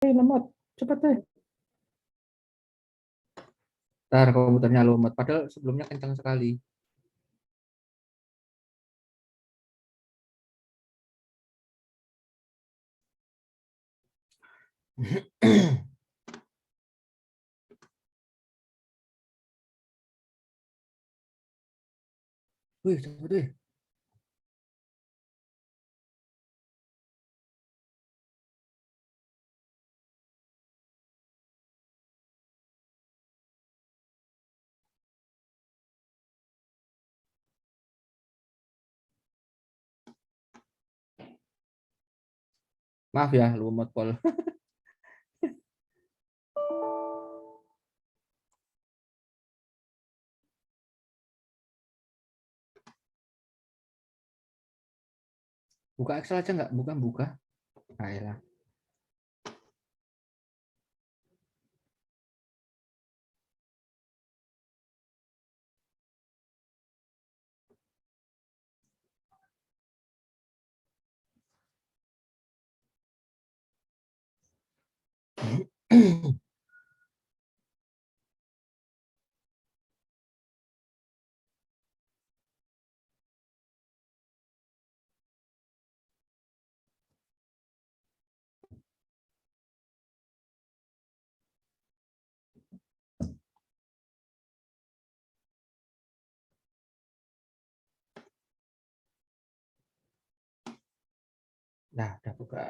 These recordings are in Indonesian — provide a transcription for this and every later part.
lemot, cepet deh. Ntar komputernya lemot, padahal sebelumnya kencang sekali. Wih, cepet deh. Maaf ya, lemot pol. Buka Excel aja nggak? Buka. Ayolah. Nah, udah buka.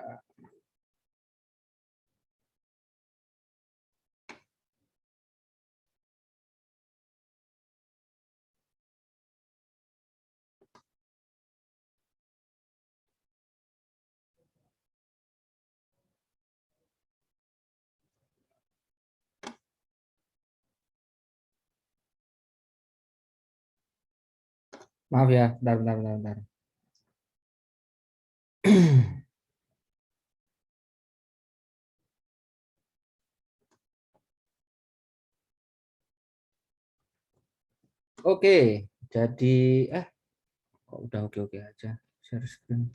Maaf ya, bentar. Oke, jadi kok udah oke aja. Share screen.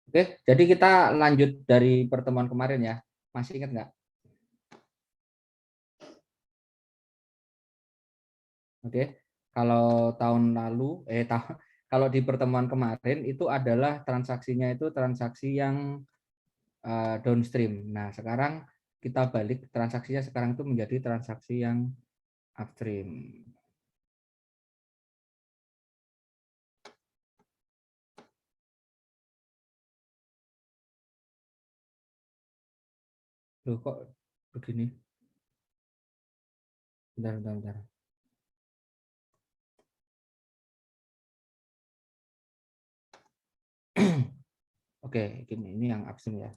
Oke, jadi kita lanjut dari pertemuan kemarin ya. Masih ingat nggak? Oke, kalau tahun lalu, kalau di pertemuan kemarin itu adalah transaksinya itu transaksi yang downstream. Nah, sekarang kita balik transaksinya sekarang itu menjadi transaksi yang upstream. Loh, kok begini? Bentar. Oke, ini yang upstream ya.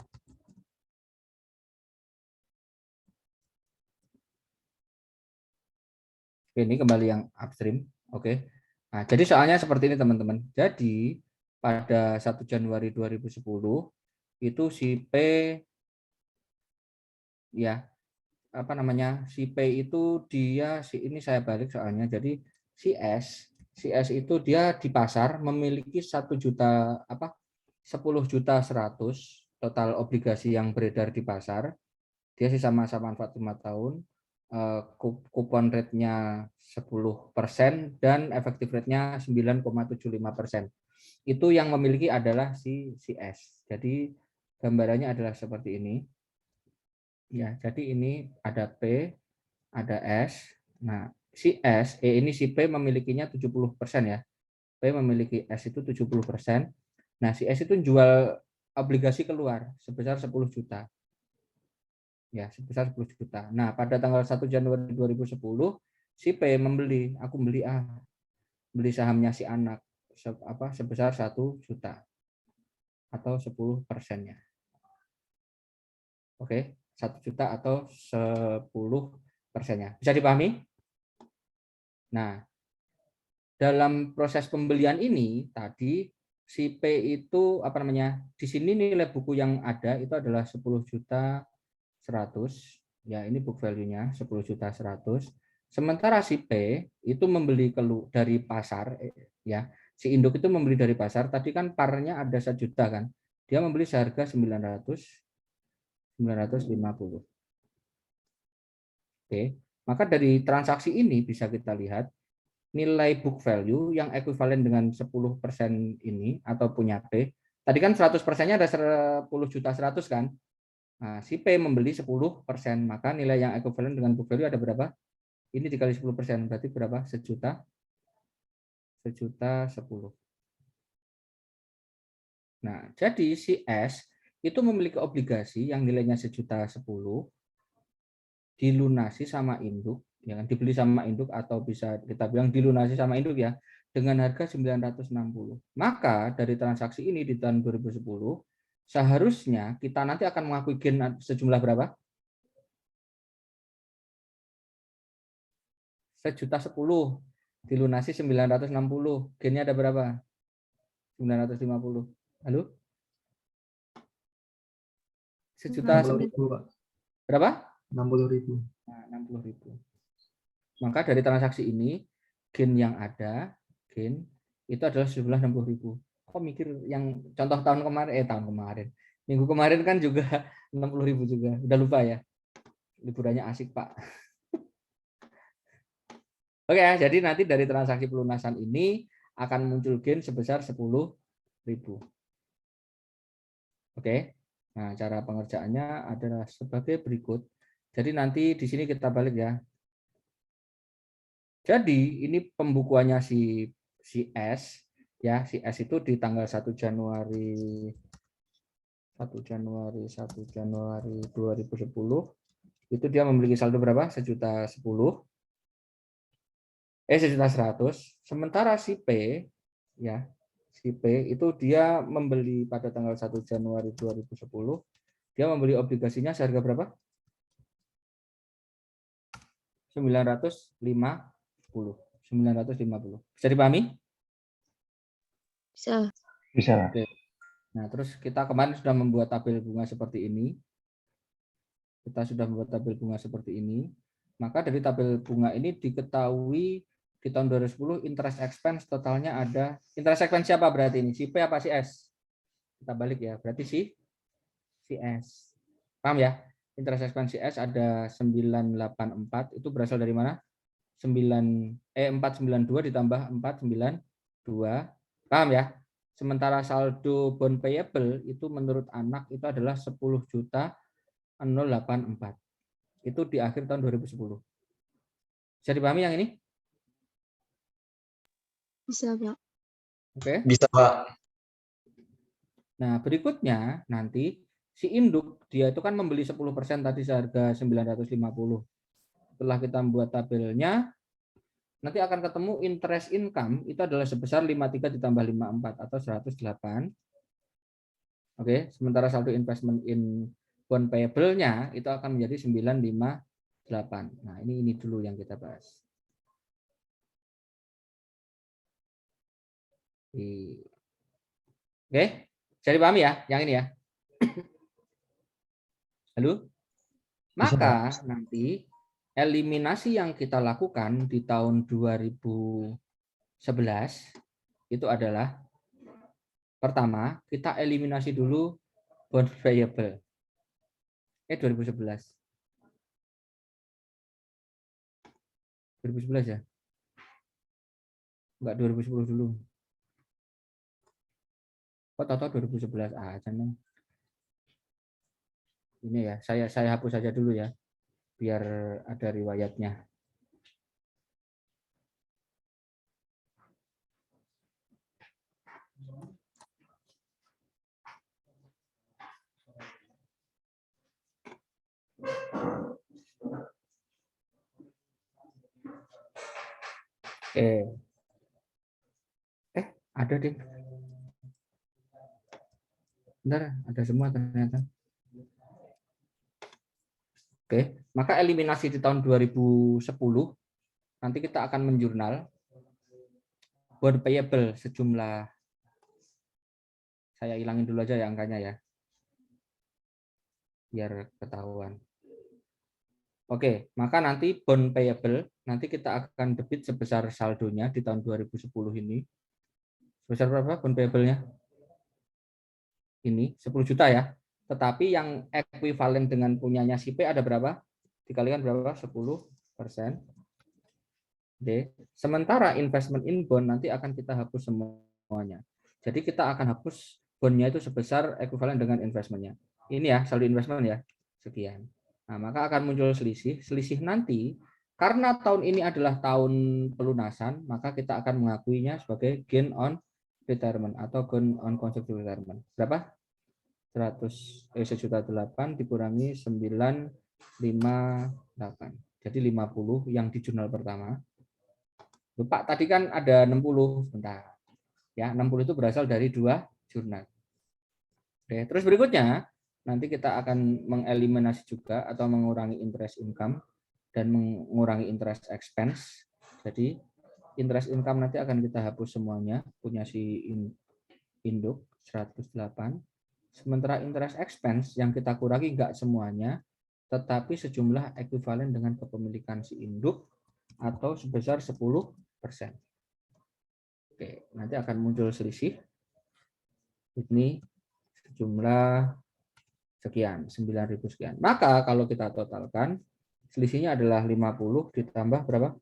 Oke, ini kembali yang upstream. Oke. Nah, jadi soalnya seperti ini teman-teman. Jadi pada 1 Januari 2010 itu si P ya, apa namanya? Si P itu dia ini saya balik soalnya. Jadi si S itu dia di pasar memiliki 1 juta 10.100.000 total obligasi yang beredar di pasar. Dia sisa masa manfaat 5 tahun, kupon rate-nya 10% dan efektif rate-nya 9,75%. Itu yang memiliki adalah si S. Jadi gambarannya adalah seperti ini. Ya, jadi ini ada P, ada S. Nah, ini si P memilikinya 70% ya. P memiliki S itu 70%. Nah, si S itu jual obligasi keluar sebesar 10 juta. Ya, sebesar 10 juta. Nah, pada tanggal 1 Januari 2010 si P aku beli sahamnya si anak sebesar 1 juta atau 10%-nya. Oke, 1 juta atau 10%-nya. Bisa dipahami? Nah, dalam proses pembelian ini tadi si P itu di sini nilai buku yang ada itu adalah 10.100.000. Ya, ini book value-nya 10.100.000. Sementara si P itu membeli dari pasar ya Si induk itu membeli dari pasar, tadi kan parnya ada 1 juta kan. Dia membeli seharga 950. Oke. Maka dari transaksi ini bisa kita lihat nilai book value yang ekuivalen dengan 10% ini atau punya P. Tadi kan 100%-nya ada 10.100.000 kan. Nah, si P membeli 10%, maka nilai yang ekuivalen dengan book value ada berapa? Ini dikali 10%, berarti berapa? 1.000.000. 1.010.000. Nah, jadi si S itu memiliki obligasi yang nilainya 1.010.000 dilunasi sama induk, ya kan, dibeli sama induk atau bisa kita bilang dilunasi sama induk ya, dengan harga 960. Maka dari transaksi ini di tahun 2010 seharusnya kita nanti akan mengakui gain sejumlah berapa? 1.010.000 dilunasi 960. Gainnya ada berapa? 950. Halo? 1.010.000. Berapa? 60.000. Nah, 60.000. Maka dari transaksi ini gain yang ada, gain itu adalah sejumlah 60.000. Kok mikir yang contoh tahun kemarin, minggu kemarin kan juga 60.000 juga. Udah lupa ya? Liburannya asik, Pak. Oke ya, jadi nanti dari transaksi pelunasan ini akan muncul gain sebesar 10.000. Oke. Nah, cara pengerjaannya adalah sebagai berikut. Jadi nanti di sini kita balik ya. Jadi ini pembukuannya si S ya, si S itu di tanggal 1 Januari 2010 itu dia memiliki saldo berapa? 1.010.000. 1.100.000. Sementara si P ya, si P itu dia membeli pada tanggal 1 Januari 2010, dia membeli obligasinya seharga berapa? 950. Bisa dipahami? Bisa. Bisa. Oke. Nah, terus kita kemarin sudah membuat tabel bunga seperti ini. Maka dari tabel bunga ini diketahui di tahun 2010 interest expense totalnya ada. Interest expense siapa berarti ini? Si P apa si S? Kita balik ya. Berarti si S. Paham ya? Interest expense si S ada 984. Itu berasal dari mana? 492 ditambah 492. Paham ya? Sementara saldo bond payable itu menurut anak itu adalah 10.084. Itu di akhir tahun 2010. Bisa dipahami yang ini? Bisa, Pak. Oke. Bisa, Pak. Nah, berikutnya nanti si induk dia itu kan membeli 10% tadi seharga 950. Setelah kita membuat tabelnya, nanti akan ketemu interest income itu adalah sebesar 53 ditambah 54 atau 108. Oke, sementara saldo investment in bond payable-nya itu akan menjadi 958. Nah, ini dulu yang kita bahas. Oke, jadi pahami ya yang ini ya. Halo? Maka nanti eliminasi yang kita lakukan di tahun 2011 itu adalah pertama, kita eliminasi dulu bond payable. 2011. 2011 ya? Enggak 2010 dulu. Kok tahu 2011 aja nih. Ini ya, saya hapus saja dulu ya. Biar ada riwayatnya. Ada deh. Bentar, ada semua ternyata. Oke, maka eliminasi di tahun 2010 nanti kita akan menjurnal bond payable sejumlah, saya hilangin dulu aja ya angkanya ya, biar ketahuan. Oke, maka nanti bond payable nanti kita akan debit sebesar saldonya di tahun 2010 ini Sebesar berapa bond payable-nya? Ini 10 juta ya. Tetapi yang ekuivalen dengan punyanya si P ada berapa? Dikalikan berapa? 10%. D. Sementara investment in bond nanti akan kita hapus semuanya. Jadi kita akan hapus bondnya itu sebesar ekuivalen dengan investmentnya. Ini ya, saldo investment ya. Sekian. Nah, maka akan muncul selisih. Selisih nanti, karena tahun ini adalah tahun pelunasan, maka kita akan mengakuinya sebagai gain on retirement atau gain on constructive retirement. Berapa? 1.8 dikurangi 958. Jadi 50 yang di jurnal pertama. Pak, tadi kan ada 60, bentar. Ya, 60 itu berasal dari 2 jurnal. Oke, terus berikutnya nanti kita akan mengeliminasi juga atau mengurangi interest income dan mengurangi interest expense. Jadi interest income nanti akan kita hapus semuanya, punya si induk 108. Sementara interest expense yang kita kurangi enggak semuanya, tetapi sejumlah ekuivalen dengan kepemilikan si induk atau sebesar 10%. Oke, nanti akan muncul selisih. Ini jumlah sekian, 9.000 sekian. Maka kalau kita totalkan, selisihnya adalah 50 ditambah berapa?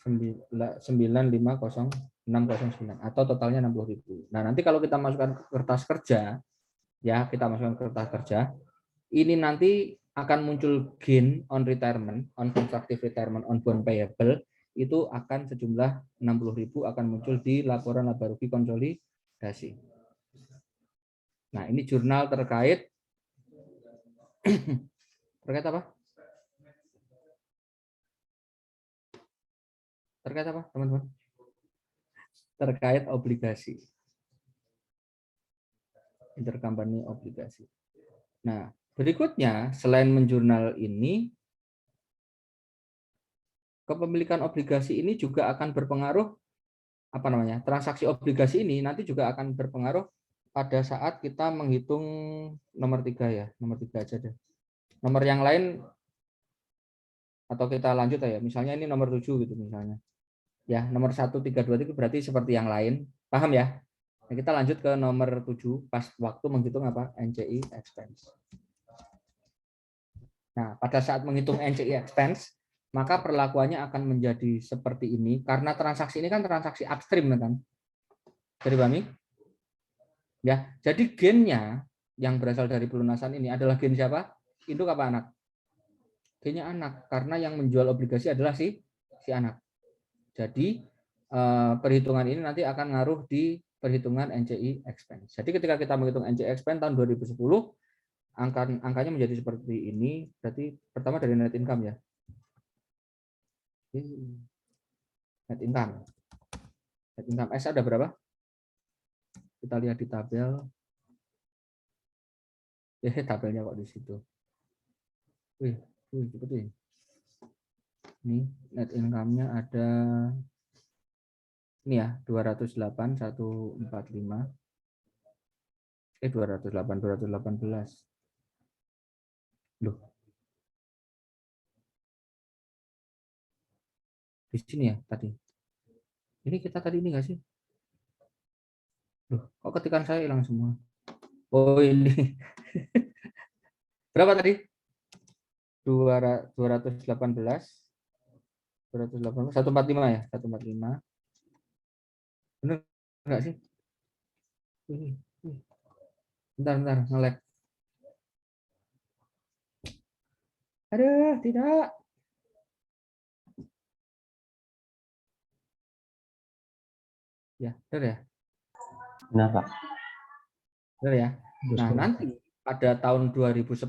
950.609 atau totalnya 60.000. Nah, nanti kalau kita masukkan ke kertas kerja, ya, kita masukkan ke kertas kerja, ini nanti akan muncul gain on retirement, on constructive retirement, on bond payable, itu akan sejumlah 60.000 akan muncul di laporan laba rugi konsolidasi. Nah, ini jurnal terkait terkait apa? Terkait apa, teman-teman? Terkait obligasi. Intercompany obligasi. Nah, berikutnya selain menjurnal ini, kepemilikan obligasi ini juga akan berpengaruh apa namanya? Transaksi obligasi ini nanti juga akan berpengaruh pada saat kita menghitung nomor 3 ya, nomor 3 aja deh. Nomor yang lain atau kita lanjut ya, misalnya ini nomor 7 gitu misalnya. Ya, nomor 1, 3, 2 itu berarti seperti yang lain. Paham ya? Nah, kita lanjut ke nomor 7 pas waktu menghitung apa? NCI expense. Nah, pada saat menghitung NCI expense, maka perlakuannya akan menjadi seperti ini karena transaksi ini kan transaksi upstream kan. Jadi Bami? Ya, jadi gain-nya yang berasal dari pelunasan ini adalah gain siapa? Induk apa anak? Gain-nya anak karena yang menjual obligasi adalah si anak. Jadi perhitungan ini nanti akan ngaruh di perhitungan NCI expense. Jadi ketika kita menghitung NCI expense tahun 2010, angkanya menjadi seperti ini. Berarti pertama dari net income ya. Net income. Net income S ada berapa? Kita lihat di tabel. Tabelnya kok di situ. Cepet nih. Ini net income-nya ada ini ya, 208 145. 218. Loh. Di sini ya tadi. Ini kita tadi ini nggak sih? Loh, kok ketikan saya hilang semua? Oh, ini. Berapa tadi? 218. 145 ya? 145. Benar enggak sih? Bentar, nge-lag. Aduh, tidak. Ya, benar ya? Benar, Pak. Benar ya? Nah, nanti pada tahun 2010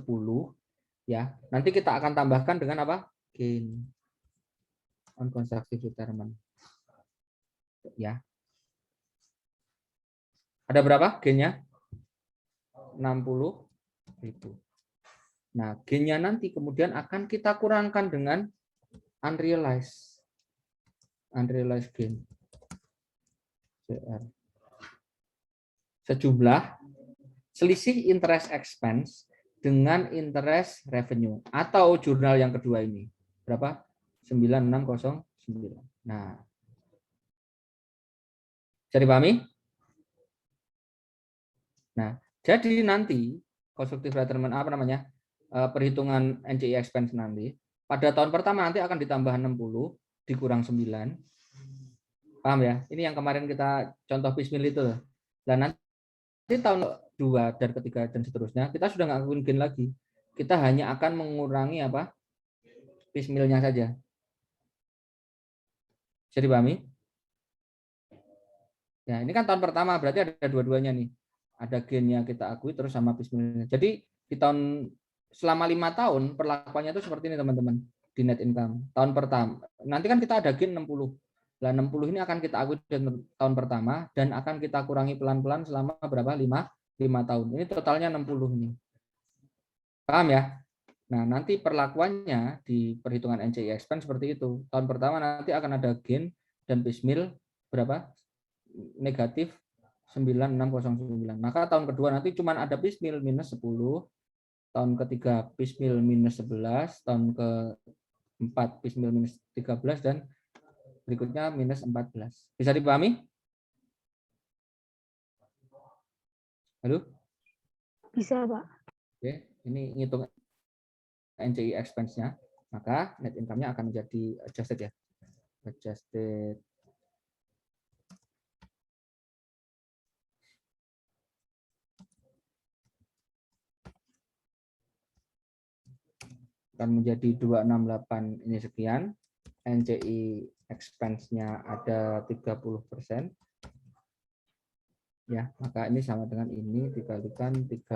ya, nanti kita akan tambahkan dengan apa? Gain on constructive retirement. Ya. Ada berapa gainnya? 60.000. Nah, gainnya nanti kemudian akan kita kurangkan dengan unrealized gain. CR. Sejumlah selisih interest expense dengan interest revenue atau jurnal yang kedua ini. Berapa? 9609. Nah, Bisa dipahami? Nah, jadi nanti constructive retirement apa namanya? Perhitungan NCI expense nanti pada tahun pertama nanti akan ditambah 60 dikurang 9. Paham ya? Ini yang kemarin kita contoh bismil itu. Dan nanti tahun 2 dan ketiga dan seterusnya kita sudah nggak ngelakuin gain lagi. Kita hanya akan mengurangi apa? Bismilnya saja. Bisa dipahami? Ya, ini kan tahun pertama berarti ada dua-duanya nih. Ada gainnya kita akui terus sama bismilnya. Jadi di tahun selama 5 tahun perlakuannya itu seperti ini teman-teman di net income. Tahun pertama nanti kan kita ada gain 60. Nah, 60 ini akan kita akui di tahun pertama dan akan kita kurangi pelan-pelan selama berapa? 5 tahun. Ini totalnya 60 ini. Paham ya? Nah, nanti perlakuannya di perhitungan NCI expense seperti itu. Tahun pertama nanti akan ada gain dan bismil berapa? Negatif 9609. Maka tahun kedua nanti cuma ada bismil minus 10, tahun ketiga bismil minus 11, tahun keempat bismil minus 13 dan berikutnya minus 14. Bisa dipahami? Halo? Bisa, Pak. Oke, ini ngitung NCI expense-nya, maka net income-nya akan menjadi adjusted ya. Adjusted akan menjadi 268 ini sekian. NCI expense-nya ada 30%. Ya, maka ini sama dengan ini dikalikan 30%.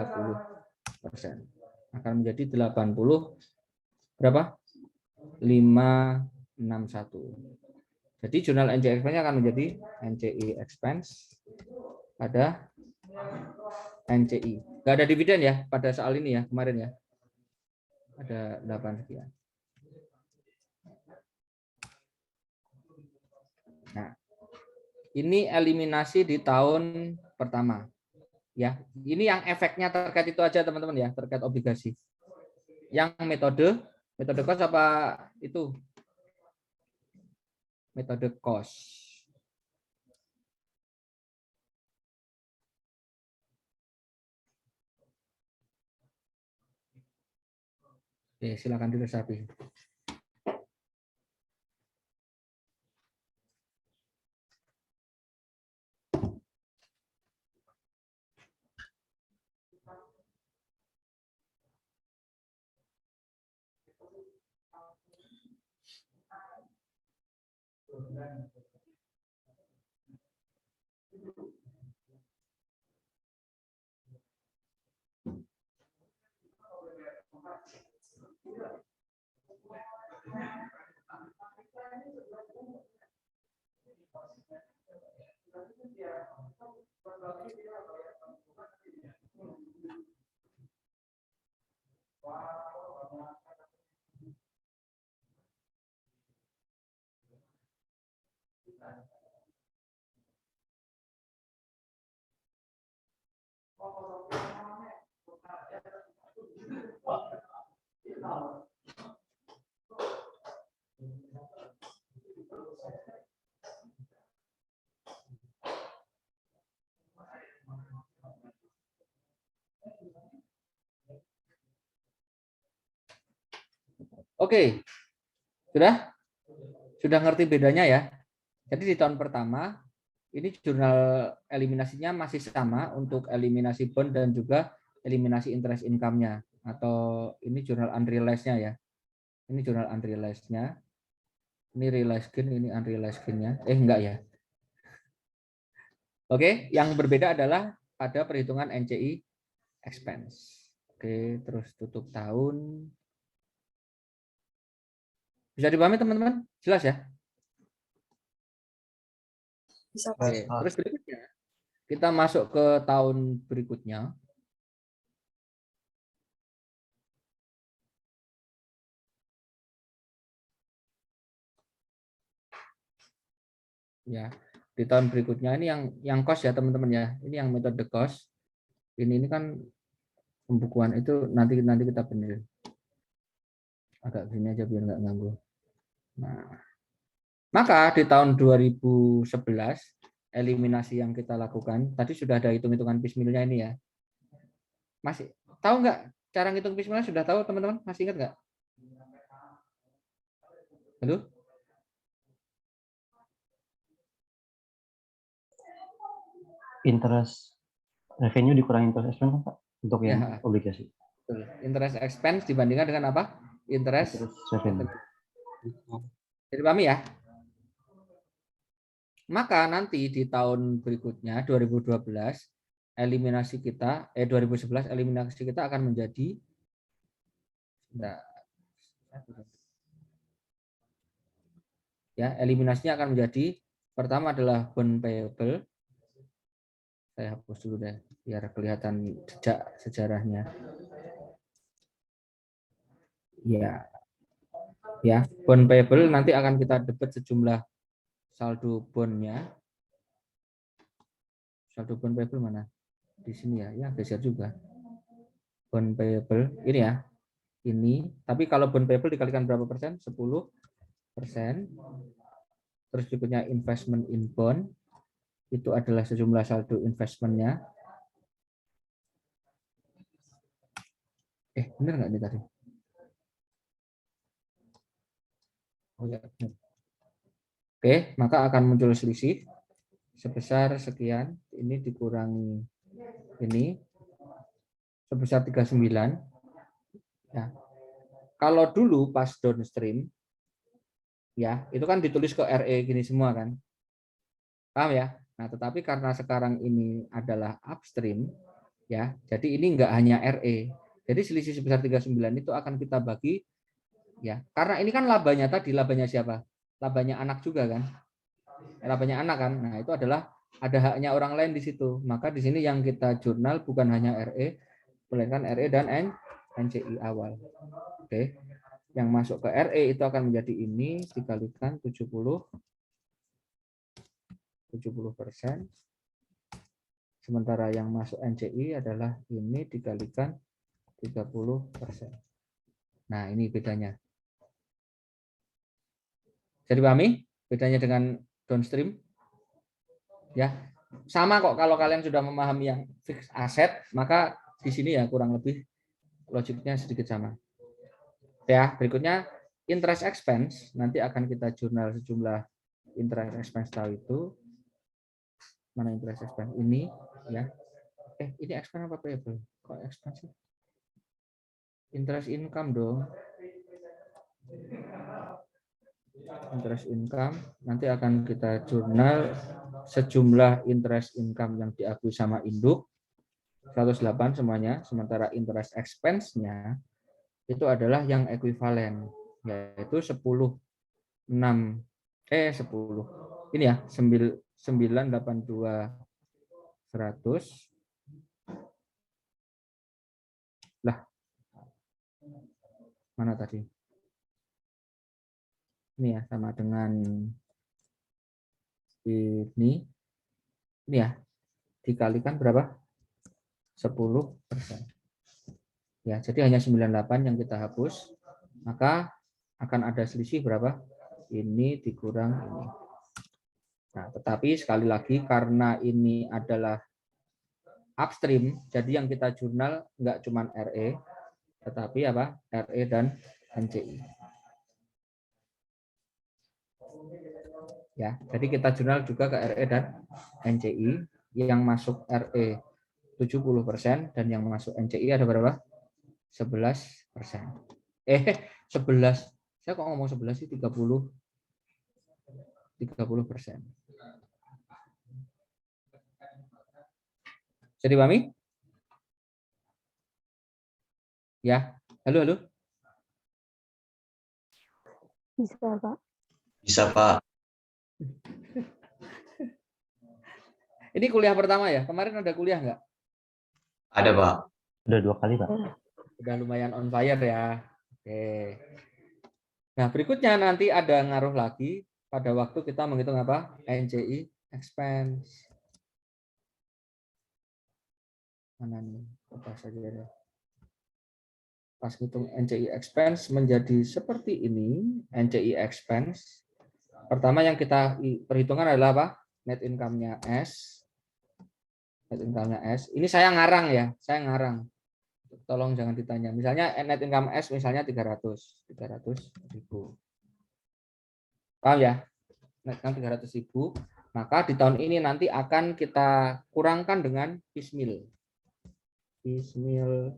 Akan menjadi 80 berapa? 561. Jadi jurnal NCI expense akan menjadi NCI expense pada NCI. Enggak ada dividen ya pada soal ini ya kemarin ya. Ada 8 sekian. Nah, ini eliminasi di tahun pertama. Ya, ini yang efeknya terkait itu aja teman-teman ya, terkait obligasi. Yang metode cost apa itu? Metode cost. Oke, silakan diresapi. Oke, sudah ngerti bedanya ya. Jadi di tahun pertama ini jurnal eliminasinya masih sama untuk eliminasi bond dan juga eliminasi interest income-nya atau ini jurnal unrealized-nya ya. Ini jurnal unrealized-nya. Ini realized gain, ini unrealized gain-nya. Enggak ya. Oke, yang berbeda adalah pada perhitungan NCI expense. Oke, terus tutup tahun. Bisa dipahami teman-teman? Jelas ya? Bisa, Pak. Oke, terus berikutnya kita masuk ke tahun berikutnya. Ya, di tahun berikutnya ini yang cost ya teman-teman ya. Ini yang metode cost. Ini kan pembukuan itu nanti kita benerin. Agak gini aja biar nggak ganggu. Nah, maka di tahun 2011 eliminasi yang kita lakukan. Tadi sudah ada hitung-hitungan piecemeal-nya ini ya. Masih tahu nggak cara ngitung piecemeal? Sudah tahu teman-teman? Masih ingat nggak? Halo? Interest revenue dikurangi interest expense Pak untuk yang Ya. obligasi. Interest expense dibandingkan dengan apa? Interest Revenue. Jadi pahami ya? Maka nanti di tahun berikutnya 2012 eliminasi kita 2011 eliminasi kita akan menjadi ya, eliminasinya akan menjadi pertama adalah bond payable. Saya hapus dulu deh biar kelihatan jejak sejarahnya. Ya. Ya, bond payable nanti akan kita debit sejumlah saldo bondnya. Saldo bond payable mana? Di sini ya, ya geser juga. Bond payable ini ya, ini. Tapi kalau bond payable dikalikan berapa persen? 10%. Terus berikutnya investment in bond, itu adalah sejumlah saldo investmentnya. Benar nggak ini tadi? Oh ya. Oke, maka akan muncul selisih sebesar sekian. Ini dikurangi ini sebesar 39. Ya. Kalau dulu pas downstream, ya itu kan ditulis ke RE gini semua kan, paham ya? Nah, tetapi karena sekarang ini adalah upstream, ya, jadi ini enggak hanya RE. Jadi selisih sebesar 39 itu akan kita bagi, ya, karena ini kan labanya tadi, labanya siapa? Labanya anak juga kan? Labanya anak kan? Nah, itu adalah ada haknya orang lain di situ. Maka di sini yang kita jurnal bukan hanya RE, melainkan RE dan NCI awal. Oke. Yang masuk ke RE itu akan menjadi ini dikalikan 70%. Sementara yang masuk NCI adalah ini dikalikan 30%. Nah, ini bedanya. Jadi pahami bedanya dengan downstream? Ya, sama kok kalau kalian sudah memahami yang fixed asset, maka di sini ya kurang lebih logiknya sedikit sama. Ya, berikutnya interest expense, nanti akan kita jurnal sejumlah interest expense tahu itu. Mana interest expense ini ya. Ini expense apa payable? Kok expense sih? Interest income dong. Interest income nanti akan kita jurnal sejumlah interest income yang diakui sama induk 108 semuanya, sementara interest expense-nya itu adalah yang ekuivalen, yaitu 10 ini ya 982 100 lah, mana tadi ini ya, sama dengan ini ya, dikalikan berapa? 10%. Ya, jadi hanya 98 yang kita hapus, maka akan ada selisih berapa? Ini dikurang ini. Nah, tetapi sekali lagi karena ini adalah upstream, jadi yang kita jurnal nggak cuma RE, tetapi apa? RE dan NCI. Ya, jadi kita jurnal juga ke RE dan NCI. Yang masuk RE 70% dan yang masuk NCI ada berapa? 11%. 11. Saya kok ngomong 11 sih, 30%. Jadi pahami? Ya, halo. Bisa, Pak. Bisa, Pak. Ini kuliah pertama ya? Kemarin ada kuliah nggak? Ada, Pak. Udah 2 kali Pak. Udah lumayan on fire ya. Oke. Nah, berikutnya nanti ada ngaruh lagi pada waktu kita menghitung apa? NCI expense. Mana nih? Apa saja ya? Pas hitung NCI expense menjadi seperti ini. NCI expense. Pertama yang kita perhitungkan adalah apa? net income-nya S. Net income-nya S. Ini saya ngarang ya, saya ngarang. Tolong jangan ditanya. Misalnya net income S misalnya 300.000. Paham ya? Net income 300.000. Maka di tahun ini nanti akan kita kurangkan dengan piecemeal. Piecemeal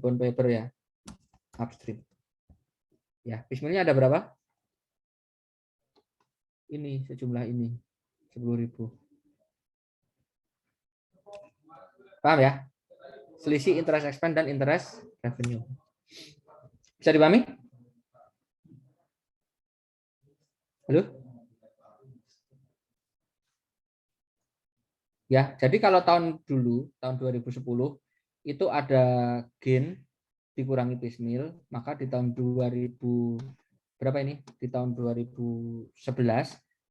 bond paper ya. Upstream. Ya, piecemealnya ada berapa? Ini sejumlah ini 10.000. Paham ya? Selisih interest expense dan interest revenue. Bisa dipahami? Halo? Ya, jadi kalau tahun dulu, tahun 2010 itu ada gain dikurangi piecemeal, maka di tahun 2000 berapa ini? Di tahun 2011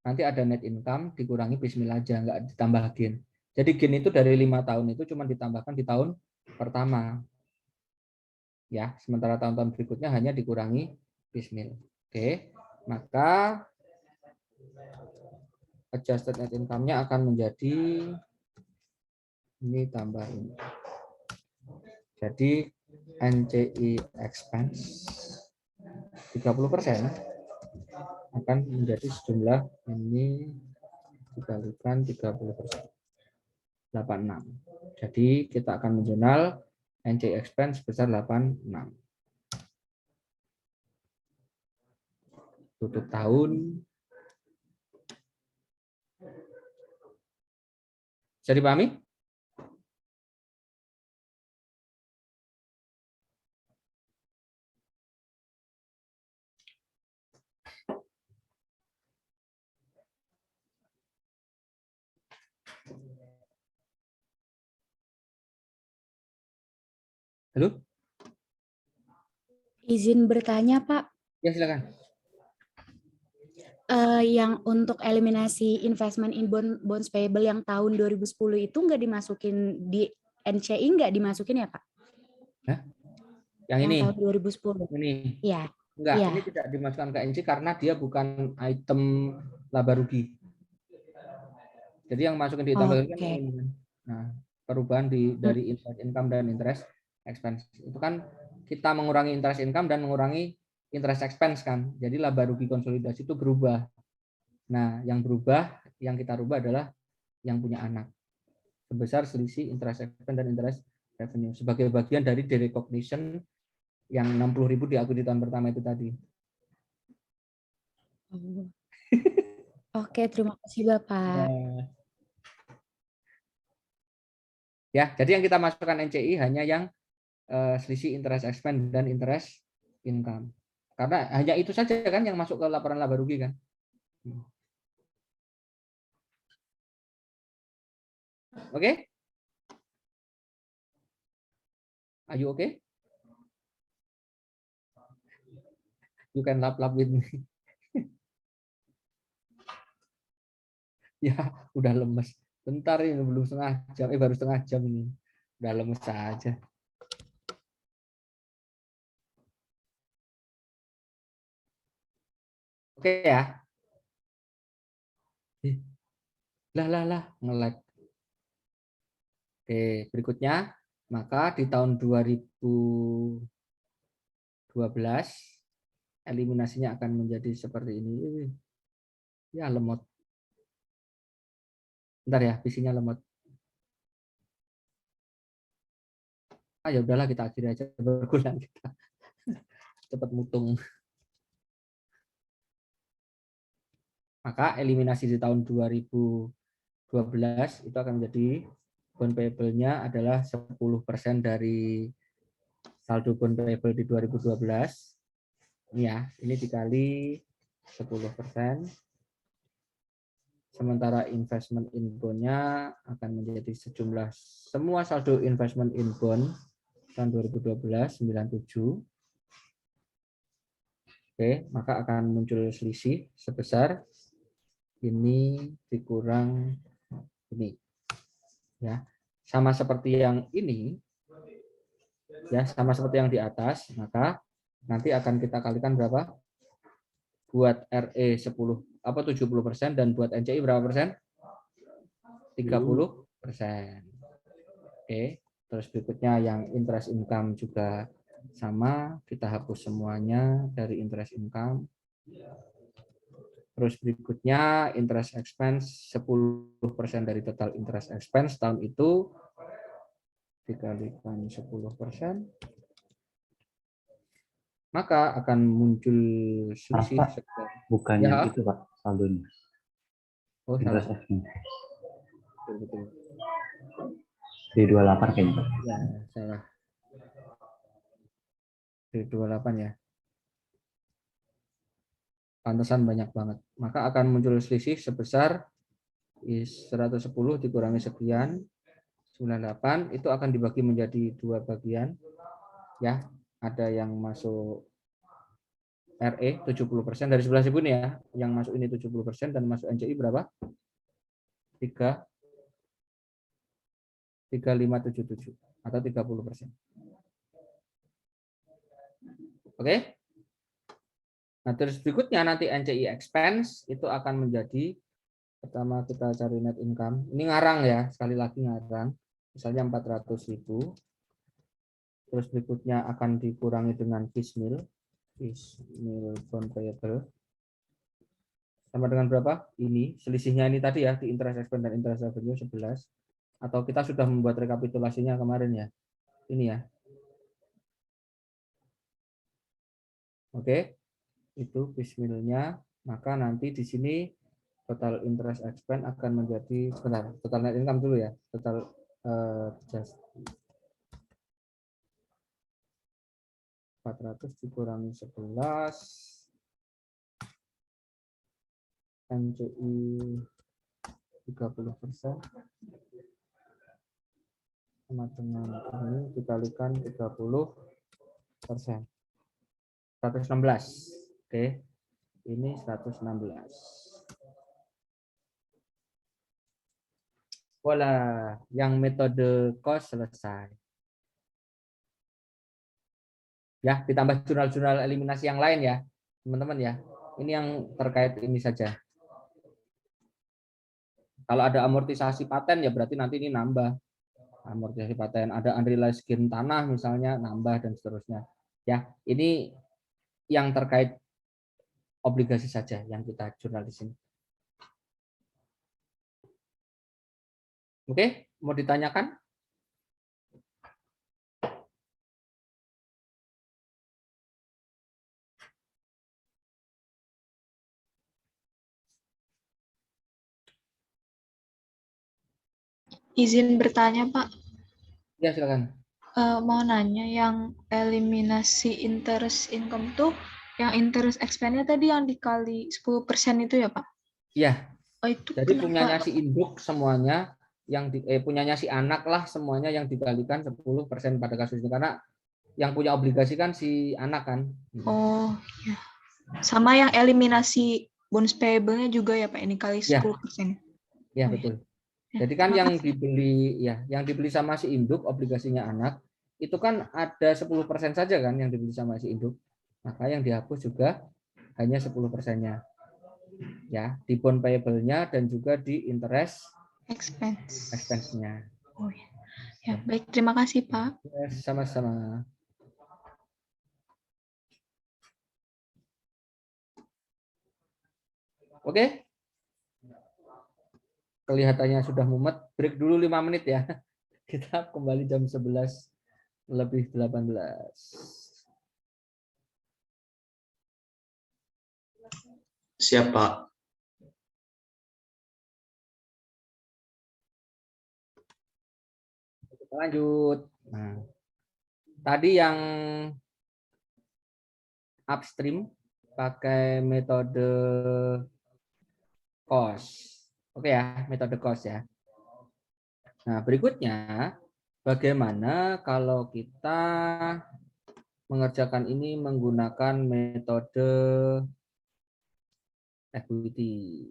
nanti ada net income dikurangi piecemeal aja, nggak ditambah gain. Jadi gain itu dari 5 tahun itu cuma ditambahkan di tahun pertama. Ya, sementara tahun-tahun berikutnya hanya dikurangi piecemeal. Oke, maka adjusted net income-nya akan menjadi ini tambah ini. Jadi NCI expense 30% akan menjadi sejumlah ini dikalikan 30%. 86. Jadi kita akan menjurnal NCI expense sebesar 86. Tutup tahun. Bisa dipahami? Halo? Izin bertanya, Pak. Ya, silakan. Yang untuk eliminasi investment in bonds payable yang tahun 2010 itu nggak dimasukin di NCI, nggak dimasukin ya, Pak? Hah? Yang ini? Tahun 2010. Ini? Ya. Enggak, ya. ini tidak dimasukkan ke NCI karena dia bukan item laba rugi. Jadi yang masukin di tambah kan ini. Nah, perubahan dari interest income dan interest expense. Itu kan kita mengurangi interest income dan mengurangi interest expense kan. Jadi laba rugi konsolidasi itu berubah. Nah, yang berubah, yang kita rubah adalah yang punya anak. Sebesar selisih interest expense dan interest revenue sebagai bagian dari derecognition yang 60.000 diakui di tahun pertama itu tadi. Oke, terima kasih Bapak. Ya, jadi yang kita masukkan NCI hanya yang selisih interest expense dan interest income. Karena hanya itu saja kan yang masuk ke laporan laba rugi kan. Oke? Are you okay? You can laugh with me. Ya, udah lemes. Bentar ini belum setengah jam, baru setengah jam ini. Udah lemes saja. Oke ya. Lah, nge-lag. Oke, berikutnya. Maka di tahun 2012, eliminasinya akan menjadi seperti ini. Ya, lemot. Bentar ya, visinya lemot. Ya udahlah kita akhiri aja bergulan kita. Cepat mutung. Maka eliminasi di tahun 2012 itu akan menjadi bond payable-nya adalah 10% dari saldo bond payable di 2012. Ini ya, ini dikali 10%. Sementara investment in bond-nya akan menjadi sejumlah semua saldo investment in bond tahun 2012 97. Oke, maka akan muncul selisih sebesar ini dikurang ini. Ya. Sama seperti yang ini. Ya, sama seperti yang di atas, maka nanti akan kita kalikan berapa? Buat RE 10 70% dan buat NCI berapa persen? 30%. Oke, terus berikutnya yang interest income juga sama, kita hapus semuanya dari interest income. Terus berikutnya interest expense 10% dari total interest expense tahun itu dikalikan 10%, maka akan muncul selisih. Pak, bukannya Ya. itu Pak saldonya. Oh, salah. Interest expense. Betul. Di 28 kayaknya Pak. Ya, salah. Dari 28 ya. Pantesan banyak banget. Maka akan muncul selisih sebesar 110 dikurangi sekian, 98, itu akan dibagi menjadi 2 bagian. Ya, ada yang masuk RE 70% dari 11.000 nih ya. Yang masuk ini 70% dan masuk NCI berapa? 3577 atau 30%. Oke? Nah, terus berikutnya nanti NCI expense itu akan menjadi, pertama kita cari net income. Ini ngarang ya, sekali lagi ngarang. Misalnya 400.000. Terus berikutnya akan dikurangi dengan piecemeal bond payable. Sama dengan berapa? Ini, selisihnya ini tadi ya, di interest expense dan interest revenue 11. Atau kita sudah membuat rekapitulasinya kemarin ya. Ini ya. Oke. Itu piecemeal-nya, maka nanti di sini total interest expense akan menjadi, benar, total net income dulu ya, total just 400 dikurangi 11, NCI 30%, sama dengan ini dikalikan 30%, 116. Oke, ini 116. Voila, yang metode cost selesai. Ya, ditambah jurnal-jurnal eliminasi yang lain ya, teman-teman ya. Ini yang terkait ini saja. Kalau ada amortisasi paten ya berarti nanti ini nambah. Amortisasi paten, ada unrealized gain tanah misalnya nambah dan seterusnya. Ya, ini yang terkait obligasi saja yang kita jurnal di sini. Oke, mau ditanyakan? Izin bertanya, Pak. Ya, silakan. Mau nanya yang eliminasi interest income tuh, yang interest expense-nya tadi yang dikali 10% itu ya, Pak? Iya. Oh, itu Jadi kenapa? punyanya si induk semuanya yang punyanya si anak lah semuanya yang dikalikan 10% pada kasus ini, karena yang punya obligasi kan si anak kan. Oh, ya. Sama yang eliminasi bonus payable-nya juga ya, Pak, ini kali 10%. Ya, Oh, betul. ya. Jadi kan yang Makasih. dibeli ya, yang dibeli sama si induk obligasinya anak itu kan ada 10% saja kan yang dibeli sama si induk. Maka yang dihapus juga hanya 10%-nya. Ya, di bond payable-nya dan juga di interest expense-nya. Oh, ya. Ya, baik, terima kasih, Pak. Ya, sama-sama. Oke. Kelihatannya sudah mumet. Break dulu 5 menit ya. Kita kembali jam 11 lebih 18. Siap, Pak. Kita lanjut. Nah, tadi yang upstream pakai metode cost. Oke ya, metode cost ya. Nah, berikutnya bagaimana kalau kita mengerjakan ini menggunakan metode equity.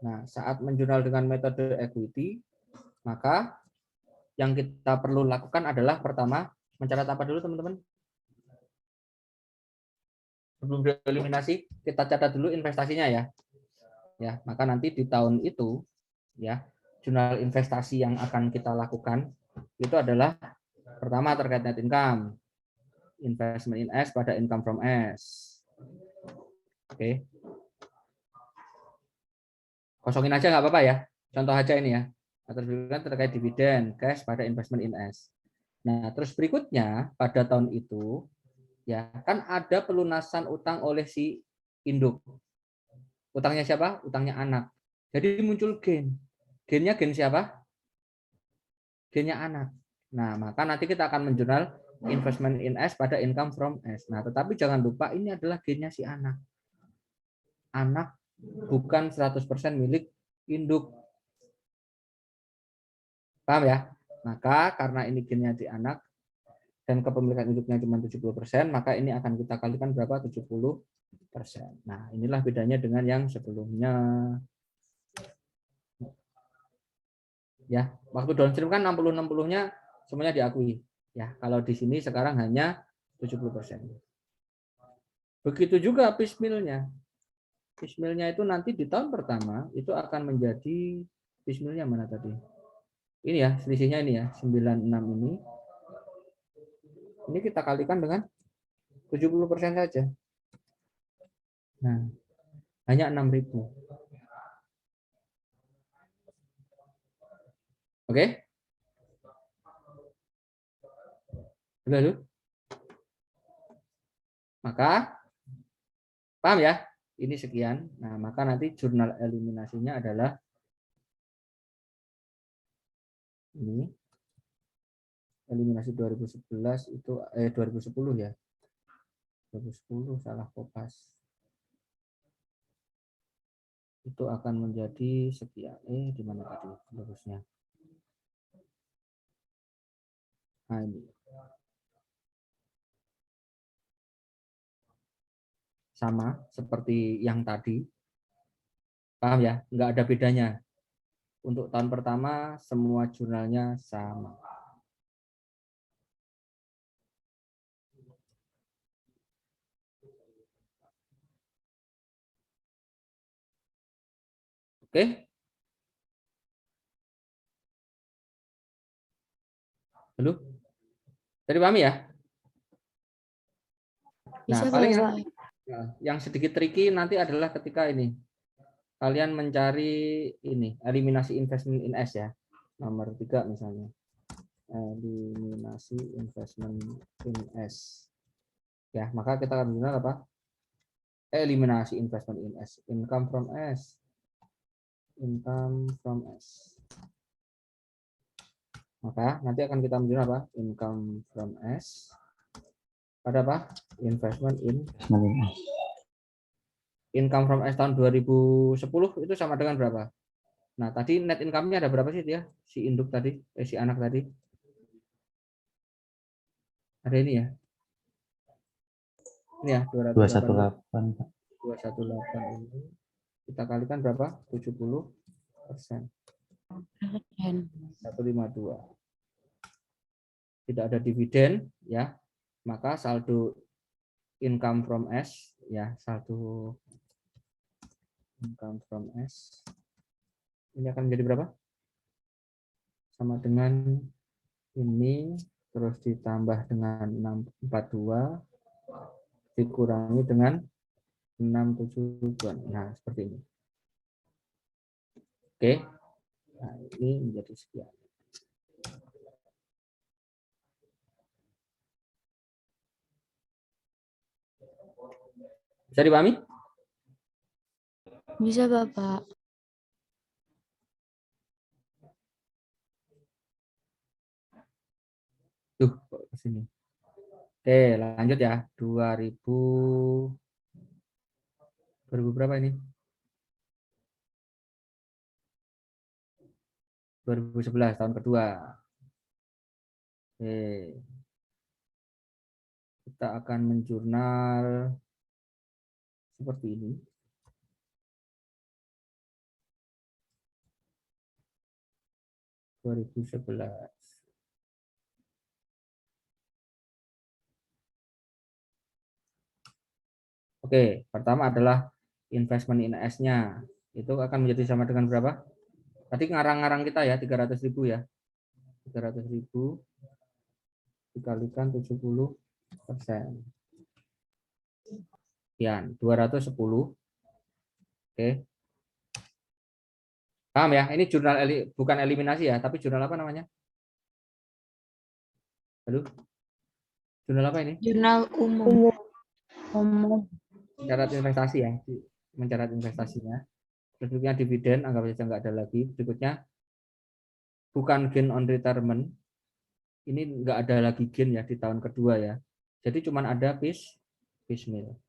Nah, saat menjurnal dengan metode equity, maka yang kita perlu lakukan adalah pertama, mencatat apa dulu teman-teman? Sebelum dieliminasi, kita catat dulu investasinya ya. Ya, maka nanti di tahun itu ya, jurnal investasi yang akan kita lakukan itu adalah pertama terkait net income, investment in S pada income from S. Oke. Kosongin aja nggak apa-apa ya. Contoh aja ini ya. Terkait dividen, cash pada investment in S. Nah, terus berikutnya pada tahun itu ya kan ada pelunasan utang oleh si induk. Utangnya siapa? Utangnya anak. Jadi muncul gen. Gennya gen siapa? Gennya anak. Nah, maka nanti kita akan menjurnal investment in S pada income from S. Nah, tetapi jangan lupa ini adalah gennya si anak. Anak bukan 100% milik induk. Paham ya? Maka karena ini gennya di anak dan kepemilikan induknya cuma 70%, maka ini akan kita kalikan berapa? 70%. Nah, inilah bedanya dengan yang sebelumnya. Ya, waktu downstream kan 60-60-nya semuanya diakui. Ya, kalau di sini sekarang hanya 70%. Begitu juga piecemeal-nya. Piecemeal-nya itu nanti di tahun pertama itu akan menjadi piecemeal-nya mana tadi? Ini ya, selisihnya ini ya, 96 ini. Ini kita kalikan dengan 70% saja. Nah, hanya 6.000. Oke? Lalu? Maka, paham ya? Ini sekian. Nah, maka nanti jurnal eliminasinya adalah ini. Eliminasi 2011 itu 2010 ya. 2010 salah kopas. Itu akan menjadi sekian. Di mana tadi lurusnya? Nah, ini. Sama seperti yang tadi. Paham ya? Nggak ada bedanya. Untuk tahun pertama semua jurnalnya sama. Oke? Halo? Tadi paham ya? Nah, Bisa paling Pak. yang sedikit tricky nanti adalah ketika ini kalian mencari ini eliminasi investment in S ya, nomor 3 misalnya, eliminasi investment in S ya, maka kita akan menggunakan apa? Eliminasi investment in S, income from S, maka nanti akan kita menggunakan apa? Income from S pada apa? Investment in S. Income from S tahun 2010 itu sama dengan berapa? Nah, tadi net income-nya ada berapa sih dia? Si induk tadi, si anak tadi. Ada ini ya. Ini ya, 218, Pak. 218 ini. Kita kalikan berapa? 70%. 152. Tidak ada dividen ya. Maka saldo income from S ya, saldo income from S ini akan menjadi berapa? Sama dengan ini terus ditambah dengan 642 dikurangi dengan 672. Nah, seperti ini. Oke. Nah, ini menjadi sekian. Bisa dipahami? Bisa Bapak. Tuh, kok ke sini. Oke, lanjut ya. 2000 berapa ini? 2011 tahun kedua. Oke. Kita akan menjurnal seperti ini. Dua 2011. Oke, pertama adalah investment in S-nya. Itu akan menjadi sama dengan berapa? Tadi ngarang-ngarang kita ya, 300.000 ya. 300.000 dikalikan 70%. Sekian, 210. Oke. Paham ya? Ini jurnal bukan eliminasi ya, tapi jurnal apa namanya? Halo? Jurnal apa ini? Jurnal umum. Mencatat investasi ya, mencatat investasinya. Berikutnya dividen, anggap saja nggak ada lagi. Berikutnya bukan gain on retirement. Ini nggak ada lagi gain ya di tahun kedua ya. Jadi cuma ada piecemeal.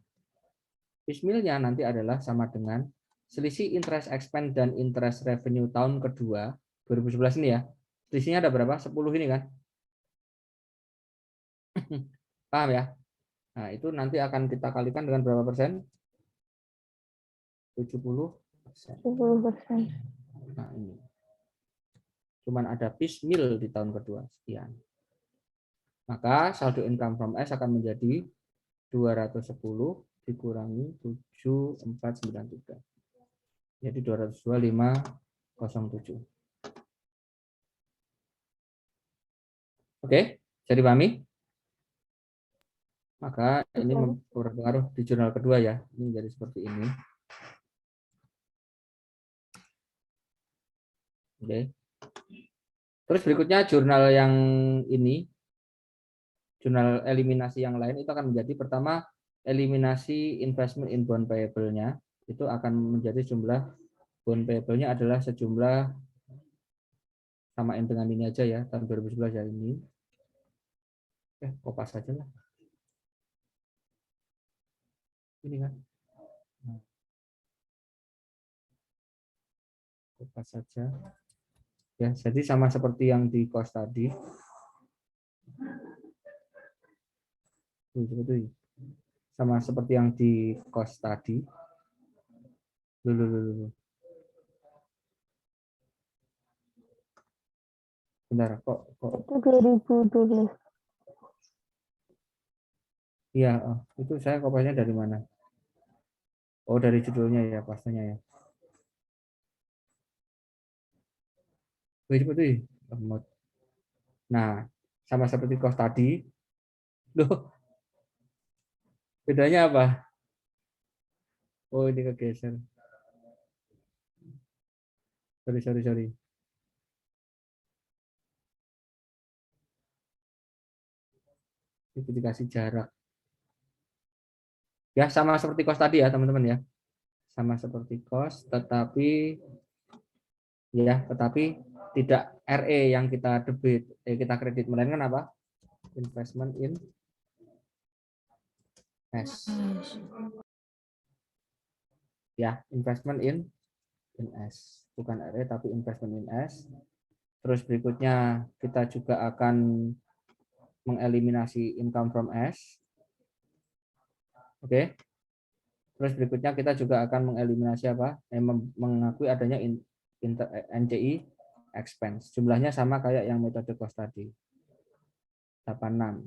Piecemealnya nanti adalah sama dengan selisih interest expense dan interest revenue tahun kedua 2011 ini ya. Selisihnya ada berapa? 10 ini kan? Paham ya? Nah, itu nanti akan kita kalikan dengan berapa persen? 70%. 10%. Nah, ini. Cuman ada piecemeal di tahun kedua. Sekian. Maka saldo income from S akan menjadi 210 dikurangi 7493. Jadi 225,07. Oke, jadi dipahami? Maka ini berpengaruh di jurnal kedua ya. Ini menjadi seperti ini. Oke. Terus berikutnya jurnal yang ini, jurnal eliminasi yang lain itu akan menjadi pertama eliminasi investment in bond payable-nya. Itu akan menjadi jumlah bond payable-nya adalah sejumlah, samain dengan ini aja ya, tahun 2011 ya ini. Kopas saja lah. Ini kan. Kopas saja. Ya, jadi sama seperti yang di cost tadi. Sama seperti yang di cost tadi. Dulu. Bentar, kok Itu 2012. Iya, itu saya kopasnya dari mana? Oh, dari judulnya ya, pastinya ya. Nah, sama seperti cost tadi. Loh, bedanya apa? Oh, ini kegeser. Sorry. Itu dikasih jarak. Ya, sama seperti cost tadi ya, teman-teman ya. Sama seperti cost, tetapi tidak RE yang kita debit, kita kredit, melainkan apa? Investment in S. Ya, investment in S. Bukan RE tapi investment in S. Terus berikutnya kita juga akan mengeliminasi income from S. Oke. Terus berikutnya kita juga akan mengeliminasi apa? Mengakui adanya NCI expense. Jumlahnya sama kayak yang metode cost tadi. 86.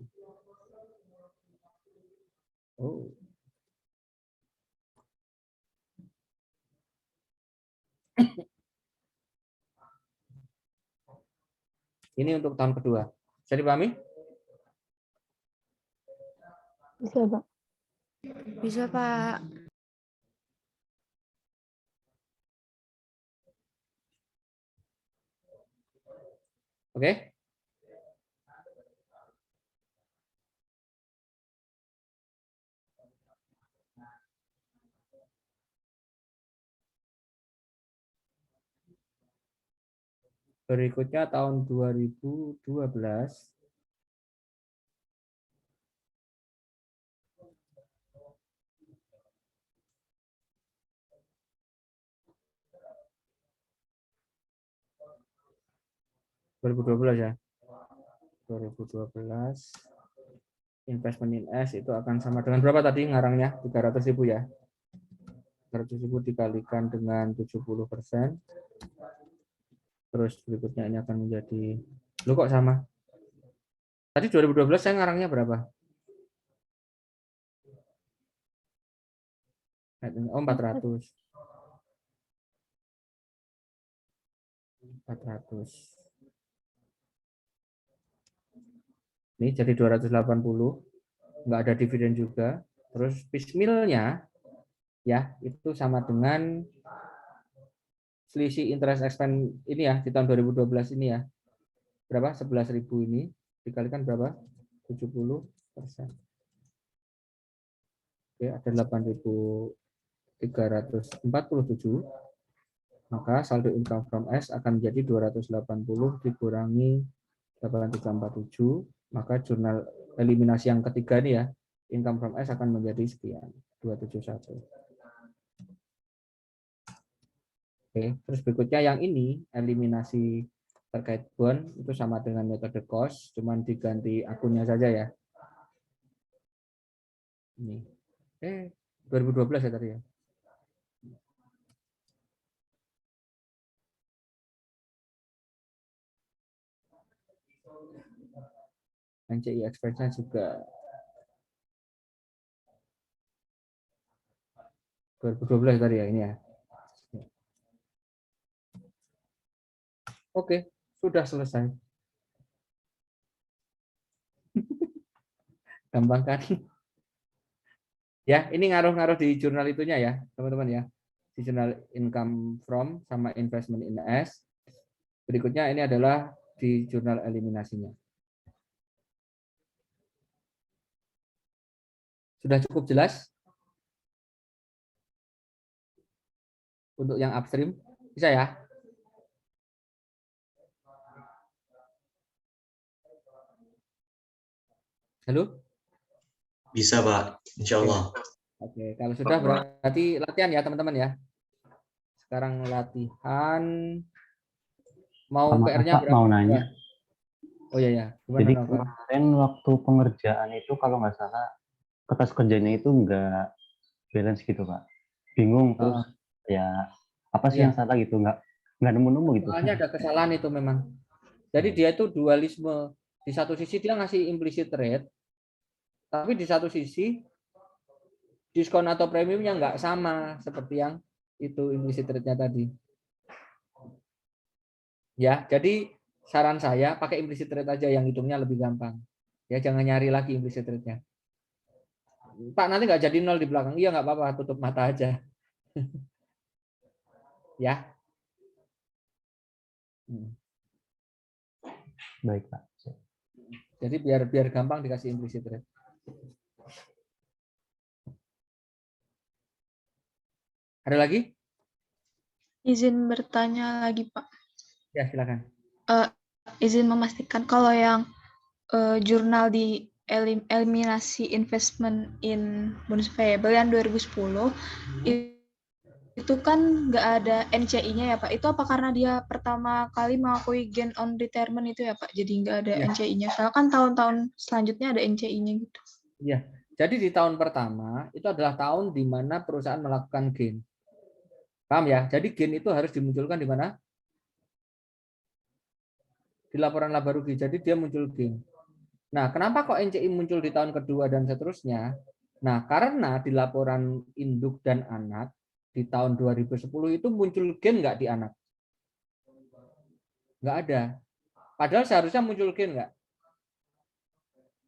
Oh. Ini untuk tahun kedua. Bisa dipahami? Bisa, Pak. Bisa, Pak. Oke. Berikutnya tahun 2012. Ya. 2012 investment in S itu akan sama dengan berapa tadi ngarangnya? 300.000 ya. 300.000 dikalikan dengan 70%. Terus berikutnya ini akan menjadi, lo kok sama? Tadi 2012 saya ngarangnya berapa? Oh, 400. 400. Ini jadi 280. Nggak ada dividen juga. Terus piecemeal-nya ya itu sama dengan selisih interest expense ini ya di tahun 2012 ini ya. Berapa? 11.000 ini dikalikan berapa? 70%. Oke, ada 8.347. Maka saldo income from S akan menjadi 280 dikurangi 8347. Maka jurnal eliminasi yang ketiga nih ya, income from S akan menjadi sekian, 271. Oke, terus berikutnya yang ini, eliminasi terkait bond, itu sama dengan metode cost, cuman diganti akunnya saja ya. Ini. 2012 ya tadi ya. NCI expense-nya juga 2012 tadi ya ini ya. Oke, sudah selesai. Gampang kan? Ya, ini ngaruh-ngaruh di jurnal itunya ya, teman-teman ya. Di jurnal income from sama investment in S. Berikutnya ini adalah di jurnal eliminasinya. Sudah cukup jelas? Untuk yang upstream, bisa ya? Halo? Bisa, Pak. Insya Allah. Oke, kalau sudah berarti latihan ya teman-teman ya. Sekarang latihan. Mau Sama PR-nya Pak, berapa? mau nanya. Oh iya ya. Gimana, Jadi Nova? kemarin waktu pengerjaan itu kalau nggak salah kertas kerjanya itu nggak balance gitu Pak. Bingung terus ya apa sih yang Iya. salah gitu, nggak nemu-nemu gitu. Soalnya ada kesalahan itu memang. Jadi dia itu dualisme. Di satu sisi dia ngasih implicit rate, tapi di satu sisi diskon atau premiumnya nggak sama seperti yang itu implicit rate-nya tadi. Ya, jadi saran saya pakai implicit rate aja yang hitungnya lebih gampang. Ya, jangan nyari lagi implicit rate-nya. Pak, nanti nggak jadi nol di belakang. Iya, nggak apa-apa, tutup mata aja. Ya. Baik Pak. Jadi biar gampang dikasih implicit rate. Ada lagi? Izin bertanya lagi, Pak. Ya, silakan. Izin memastikan kalau yang jurnal di eliminasi investment in bonus payable yang 2010 itu kan nggak ada NCI-nya ya Pak. Itu apa karena dia pertama kali mengakui gain on retirement itu ya Pak? Jadi nggak ada NCI-nya. Soalnya kan tahun-tahun selanjutnya ada NCI-nya gitu. Iya. Jadi di tahun pertama itu adalah tahun di mana perusahaan melakukan gain. Paham ya? Jadi gain itu harus dimunculkan di mana? Di laporan laba rugi. Jadi dia muncul gain. Nah, kenapa kok NCI muncul di tahun kedua dan seterusnya? Nah, karena di laporan induk dan anak di tahun 2010 itu muncul gain nggak di anak? Nggak ada. Padahal seharusnya muncul gain nggak?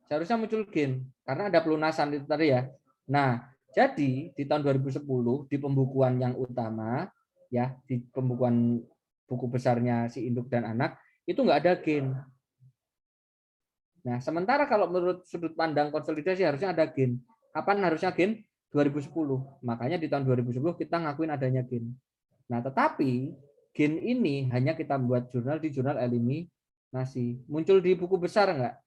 Seharusnya muncul gain karena ada pelunasan itu tadi ya. Nah, jadi di tahun 2010 di pembukuan yang utama ya, di pembukuan buku besarnya si induk dan anak itu nggak ada gain. Nah, sementara kalau menurut sudut pandang konsolidasi harusnya ada gain. Kapan harusnya gain? 2010. Makanya di tahun 2010 kita ngakuin adanya gain. Nah, tetapi gain ini hanya kita buat jurnal di jurnal eliminasi. Muncul di buku besar enggak?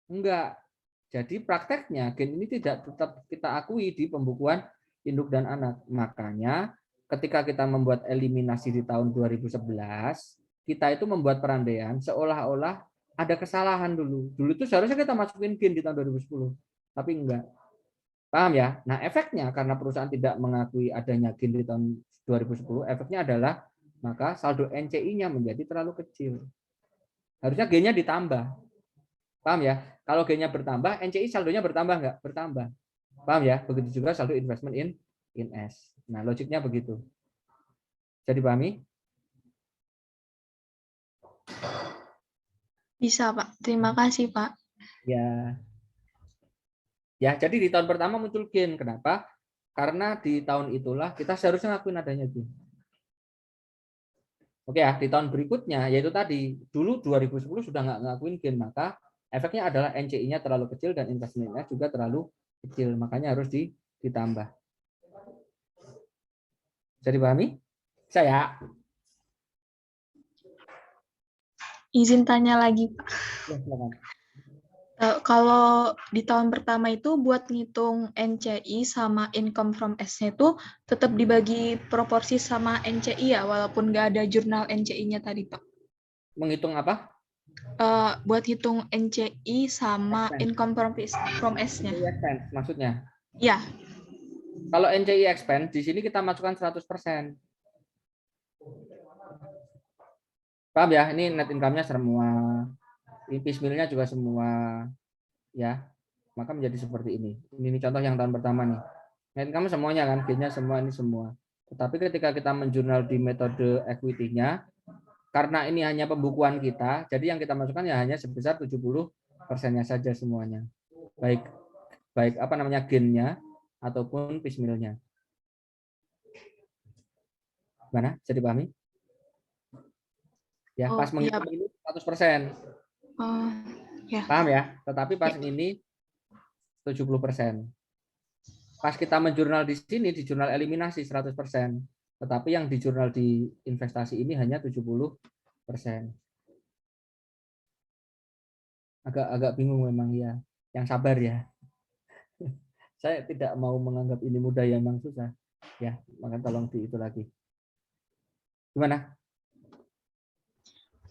Enggak. Jadi prakteknya gain ini tidak tetap kita akui di pembukuan induk dan anak. Makanya ketika kita membuat eliminasi di tahun 2011, kita itu membuat perandaian seolah-olah ada kesalahan dulu. Dulu itu seharusnya kita masukin gain di tahun 2010, tapi enggak. Paham ya? Nah, efeknya karena perusahaan tidak mengakui adanya gain di tahun 2010, efeknya adalah maka saldo NCI-nya menjadi terlalu kecil. Harusnya gain-nya ditambah. Paham ya? Kalau gain-nya bertambah, NCI saldonya bertambah enggak? Bertambah. Paham ya? Begitu juga saldo investment in S. Nah, logiknya begitu. Bisa dipahami? Bisa, Pak. Terima kasih, Pak. Ya. Ya, jadi di tahun pertama muncul gain. Kenapa? Karena di tahun itulah kita seharusnya ngakuin adanya gain. Oke ya, di tahun berikutnya, yaitu tadi, dulu 2010 sudah nggak ngakuin gain, maka efeknya adalah NCI-nya terlalu kecil dan investmentnya juga terlalu kecil. Makanya harus ditambah. Bisa dipahami? Saya. Izin tanya lagi, Pak. Ya, silakan. Kalau di tahun pertama itu buat ngitung NCI sama income from S-nya itu tetap dibagi proporsi sama NCI ya, walaupun nggak ada jurnal NCI-nya tadi, Pak. Menghitung apa? Buat hitung NCI sama Expense. income from S-nya. NCI expense maksudnya. Ya, Kalau NCI expense di sini kita masukkan 100%. Paham ya? Ini net income-nya semua. Piecemeal-nya juga semua. Ya. Maka menjadi seperti ini. Ini contoh yang tahun pertama nih. Net income semuanya kan, gain-nya semua, ini semua. Tetapi ketika kita menjurnal di metode equity-nya, karena ini hanya pembukuan kita, jadi yang kita masukkan ya hanya sebesar 70%-nya saja semuanya. Baik apa namanya gain-nya ataupun piecemeal-nya. Gimana? Bisa dipahami? Ya, pas menghitung ini 100%. ya. Paham ya? Tetapi pas ini 70%. Pas kita menjurnal di sini, di jurnal eliminasi 100%. Tetapi yang di jurnal di investasi ini hanya 70%. Agak bingung memang ya. Yang sabar ya. Saya tidak mau menganggap ini mudah, ya memang susah. Ya, maka tolong di itu lagi. Gimana?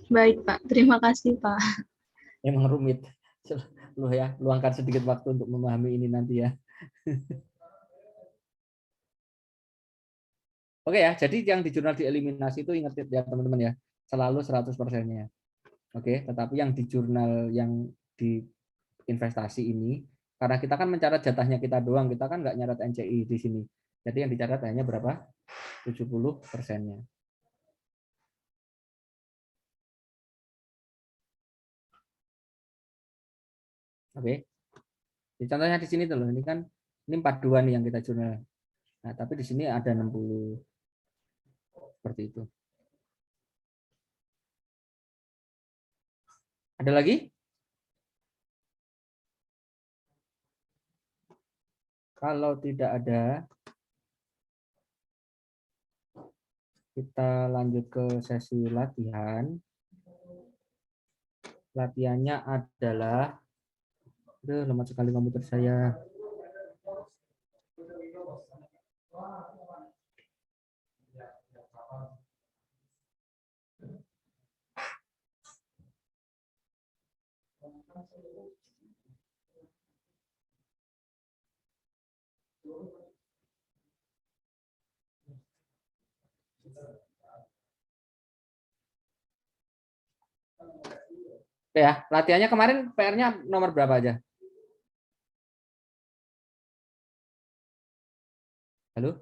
Baik, Pak. Terima kasih, Pak. Emang rumit. Lu ya, luangkan sedikit waktu untuk memahami ini nanti ya. Oke ya, jadi yang di jurnal dieliminasi itu ingat ya teman-teman ya, selalu 100%-nya. Oke, tetapi yang di jurnal yang di investasi ini, karena kita kan mencatat jatahnya kita doang, kita kan nggak nyatat NCI di sini. Jadi yang dicatat hanya berapa? 70%-nya. Oke. Jadi contohnya di sini tuh loh, ini kan ini 42 nih yang kita jurnal. Nah, tapi di sini ada 60 seperti itu. Ada lagi? Kalau tidak ada, kita lanjut ke sesi latihan. Latihannya adalah, lemot sekali komputer saya. Oke ya, latihannya kemarin PR-nya nomor berapa aja? Halo?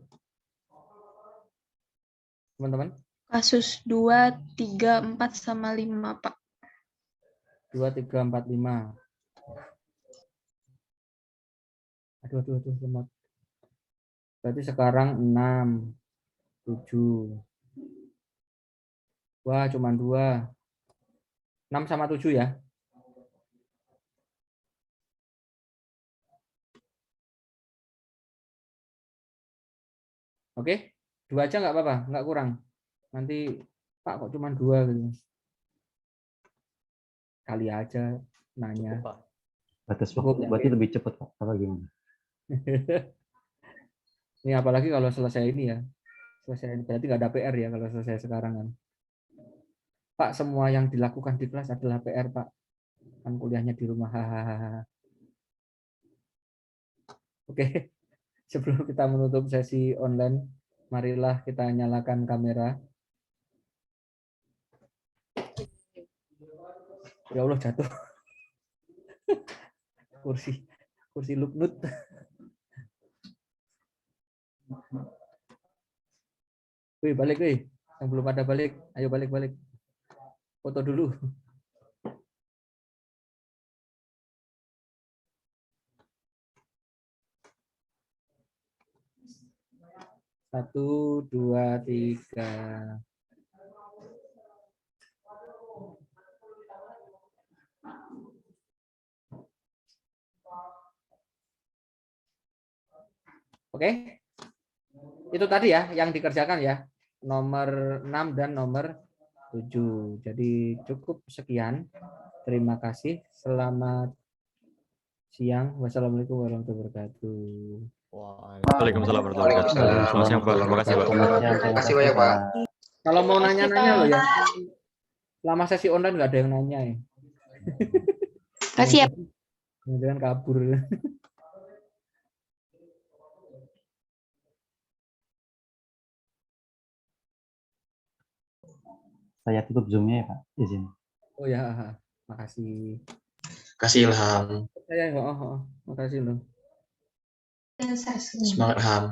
Teman-teman? Kasus 2, 3, 4, sama 5, Pak. 2, 3, 4, 5. Aduh, lemot. Berarti sekarang 6, 7. Wah, cuma 2. 6 sama 7 ya. Oke, 2 aja nggak apa-apa, nggak kurang. Nanti, Pak kok cuma 2 gitu. Kali aja nanya. Pak. Batas Cukup, waktu ya? berarti lebih cepat Pak. Apa gimana? Ini apalagi kalau selesai ini ya. Selesai ini berarti nggak ada PR ya kalau selesai sekarang kan. Pak, semua yang dilakukan di kelas adalah PR, Pak. Kan kuliahnya di rumah. Hahaha. Oke, sebelum kita menutup sesi online, marilah kita nyalakan kamera. Ya Allah, jatuh. Kursi luknut. Wih, balik wih. Yang belum pada balik, ayo balik. Foto dulu. Satu, dua, tiga. Oke. Itu tadi ya yang dikerjakan ya. Nomor 6 dan nomor 7. Jadi cukup sekian. Terima kasih. Selamat siang. Wassalamualaikum warahmatullahi wabarakatuh. Waalaikumsalam warahmatullahi wabarakatuh. Selamat siang, Pak. Terima kasih, Pak. Terima kasih banyak, Pak. Kalau mau nanya-nanya loh ya. Selama sesi online nggak ada yang nanya ya. Kasih ya. Jangan kabur. Saya tutup Zoom-nya ya, Pak. Izin. Oh ya, makasih. Kasih Ilham. Saya makasih loh. Semangat Ilham.